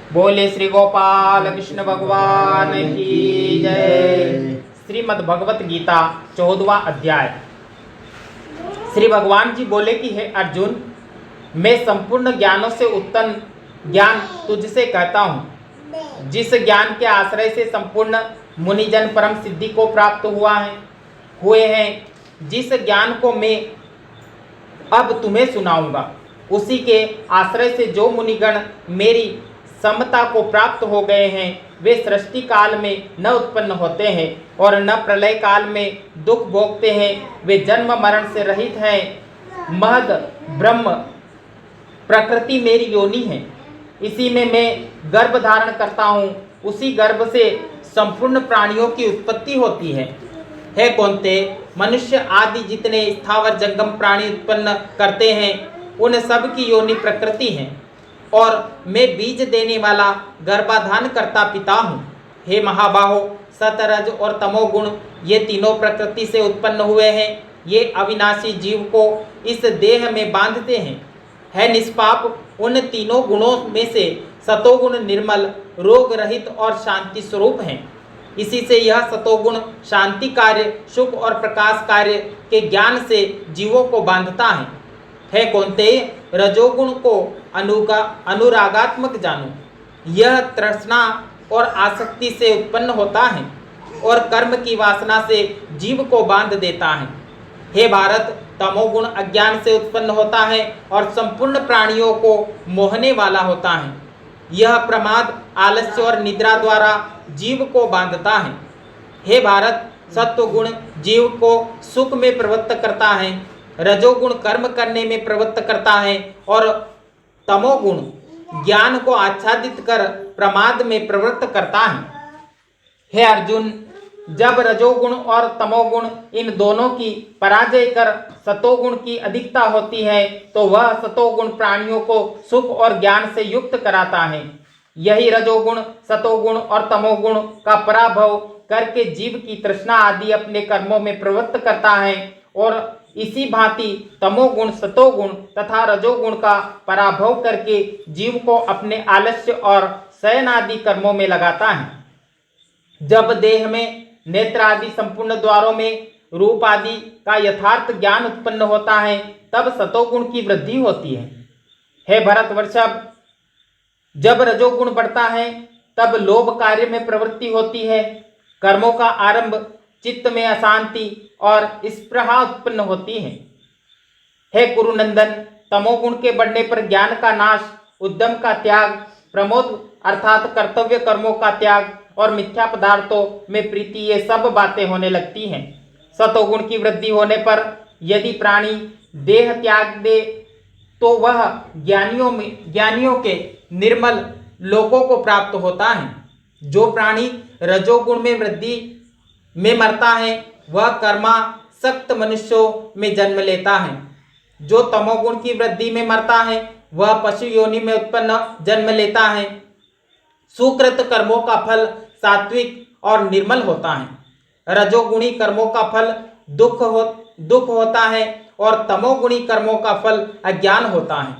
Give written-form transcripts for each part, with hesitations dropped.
बोले श्री गोपाल कृष्ण भगवान की जय। श्रीमद् भगवत गीता 14वां अध्याय। श्री भगवान जी बोले कि हे अर्जुन, मैं संपूर्ण ज्ञानों से उत्तम ज्ञान तुझसे कहता हूँ, जिस ज्ञान के आश्रय से संपूर्ण मुनिजन परम सिद्धि को प्राप्त हुए हैं। जिस ज्ञान को मैं अब तुम्हें सुनाऊंगा, उसी के आश्रय से जो मुनिगण मेरी समता को प्राप्त हो गए हैं, वे सृष्टि काल में न उत्पन्न होते हैं और न प्रलय काल में दुख भोगते हैं। वे जन्म मरण से रहित हैं। महद ब्रह्म प्रकृति मेरी योनि है, इसी में मैं गर्भ धारण करता हूँ। उसी गर्भ से संपूर्ण प्राणियों की उत्पत्ति होती है। हे कौन्ते, मनुष्य आदि जितने स्थावर जंगम प्राणी उत्पन्न करते हैं, उन सब की योनि प्रकृति है और मैं बीज देने वाला गर्भाधान करता पिता हूँ। हे महाबाहो, सतरज और तमोगुण ये तीनों प्रकृति से उत्पन्न हुए हैं। ये अविनाशी जीव को इस देह में बांधते हैं। है निष्पाप उन तीनों गुणों में से सतोगुण निर्मल, रोग रहित और शांति स्वरूप हैं। इसी से यह सतोगुण शांति कार्य, सुख और प्रकाश कार्य के ज्ञान से जीवों को बांधता है। है कौन्ते, रजोगुण को अनुरागात्मक जानो। यह तृष्णा और आसक्ति से उत्पन्न होता है और कर्म की वासना से जीव को बांध देता है। हे भारत, तमोगुण अज्ञान से उत्पन्न होता है और संपूर्ण प्राणियों को मोहने वाला होता है। यह प्रमाद, आलस्य और निद्रा द्वारा जीव को बांधता है। हे भारत, सत्वगुण जीव को सुख में प्रवृत्त करता है, रजोगुण कर्म करने में प्रवृत्त करता है और तमोगुण ज्ञान को आच्छादित कर प्रमाद में प्रवृत्त करता है। हे अर्जुन, जब रजोगुण और तमोगुण इन दोनों की पराजय कर सतोगुण की अधिकता होती है, तो वह सतोगुण प्राणियों को सुख और ज्ञान से युक्त कराता है। यही रजोगुण, सतोगुण और तमोगुण का पराभव करके जीव की तृष्णा आदि अपने कर्मों में प्रवृत्त करता है और इसी भांति तमोगुण, सतोगुण तथा रजोगुण का पराभव करके जीव को अपने आलस्य और शयन आदि कर्मों में लगाता है। जब देह में नेत्र आदि संपूर्ण द्वारों में रूप आदि का यथार्थ ज्ञान उत्पन्न होता है, तब सतोगुण की वृद्धि होती है। हे भरतवर्षभ, जब रजोगुण बढ़ता है, तब लोभ कार्य में प्रवृत्ति होती है। कर्मों का आरंभ, चित्त में अशांति और स्पृहा उत्पन्न होती है। हे कुरुनंदन, तमोगुण के बढ़ने पर ज्ञान का नाश, उद्यम का त्याग, प्रमोद अर्थात कर्तव्य कर्मों का त्याग और मिथ्या पदार्थों में प्रीति, ये सब बातें होने लगती हैं। सतोगुण की वृद्धि होने पर यदि प्राणी देह त्याग दे, तो वह ज्ञानियों के निर्मल लोकों को प्राप्त होता है। जो प्राणी रजोगुण में वृद्धि में मरता है, वह कर्मा सक्त मनुष्यों में जन्म लेता है। जो तमोगुण की वृद्धि में मरता है, वह पशु योनि में उत्पन्न जन्म लेता है। सुकृत कर्मों का फल सात्विक और निर्मल होता है। रजोगुणी कर्मों का फल दुख होता है और तमोगुणी कर्मों का फल अज्ञान होता है।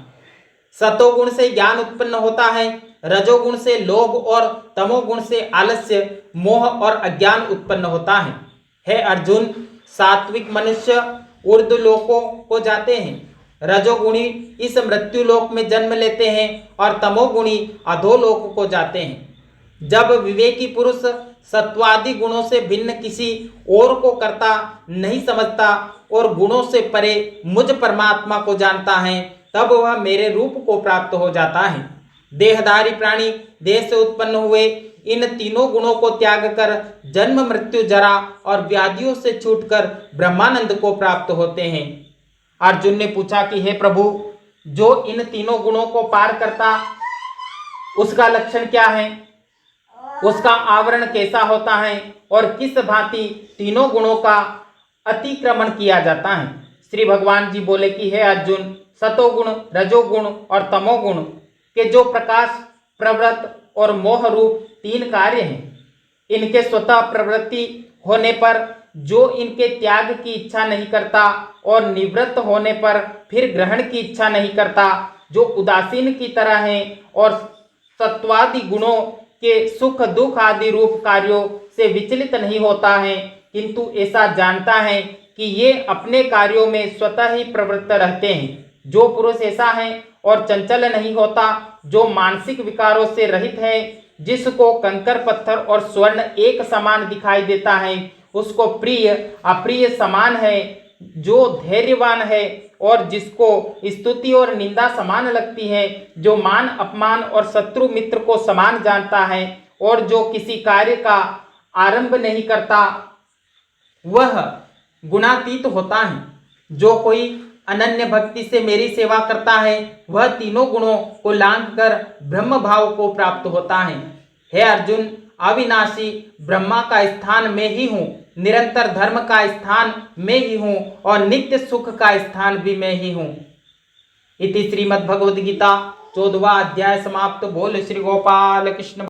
सतोगुण से ज्ञान उत्पन्न होता है, रजोगुण से लोभ और तमोगुण से आलस्य, मोह और अज्ञान उत्पन्न होता है। हे अर्जुन, सात्विक मनुष्य ऊर्ध्व लोकों को जाते हैं, रजोगुणी इस मृत्यु लोक में जन्म लेते हैं और तमोगुणी अधोलोक को जाते हैं। जब विवेकी पुरुष सत्वादि गुणों से भिन्न किसी और को करता नहीं समझता और गुणों से परे मुझ परमात्मा को जानता है, तब वह मेरे रूप को प्राप्त हो जाता है। देहधारी प्राणी देह से उत्पन्न हुए इन तीनों गुणों को त्याग कर जन्म, मृत्यु, जरा और व्याधियों से छूटकर ब्रह्मानंद को प्राप्त होते हैं। अर्जुन ने पूछा कि हे प्रभु, जो इन तीनों गुणों को पार करता, उसका लक्षण क्या है? उसका आवरण कैसा होता है और किस भांति तीनों गुणों का अतिक्रमण किया जाता है? श्री भगवान जी बोले कि हे अर्जुन, सतोगुण, रजोगुण और तमोगुण के जो प्रकाश, प्रवृत्त और मोह रूप तीन कार्य हैं, इनके स्वतः प्रवृत्ति होने पर जो इनके त्याग की इच्छा नहीं करता और निवृत्त होने पर फिर ग्रहण की इच्छा नहीं करता, जो उदासीन की तरह हैं और सत्वादि गुणों के सुख दुख आदि रूप कार्यों से विचलित नहीं होता है, किंतु ऐसा जानता है कि ये अपने कार्यों में स्वतः ही प्रवृत्त रहते हैं। जो पुरुष ऐसा है और चंचल नहीं होता, जो मानसिक विकारों से रहित है, जिसको कंकर पत्थर और स्वर्ण एक समान दिखाई देता है, उसको प्रिय अप्रिय समान है, जो धैर्यवान है और जिसको स्तुति और निंदा समान लगती है, जो मान अपमान और शत्रु मित्र को समान जानता है और जो किसी कार्य का आरंभ नहीं करता, वह गुणातीत होता है। जो कोई अनन्य भक्ति से मेरी सेवा करता है, वह तीनों गुणों को लांघकर ब्रह्म भाव को प्राप्त होता है। हे अर्जुन, अविनाशी ब्रह्मा का स्थान में ही हूँ, निरंतर धर्म का स्थान में ही हूँ और नित्य सुख का स्थान भी मैं ही हूँ। इति श्रीमद्भगवद गीता 14वां अध्याय समाप्त। बोल श्री गोपाल कृष्ण।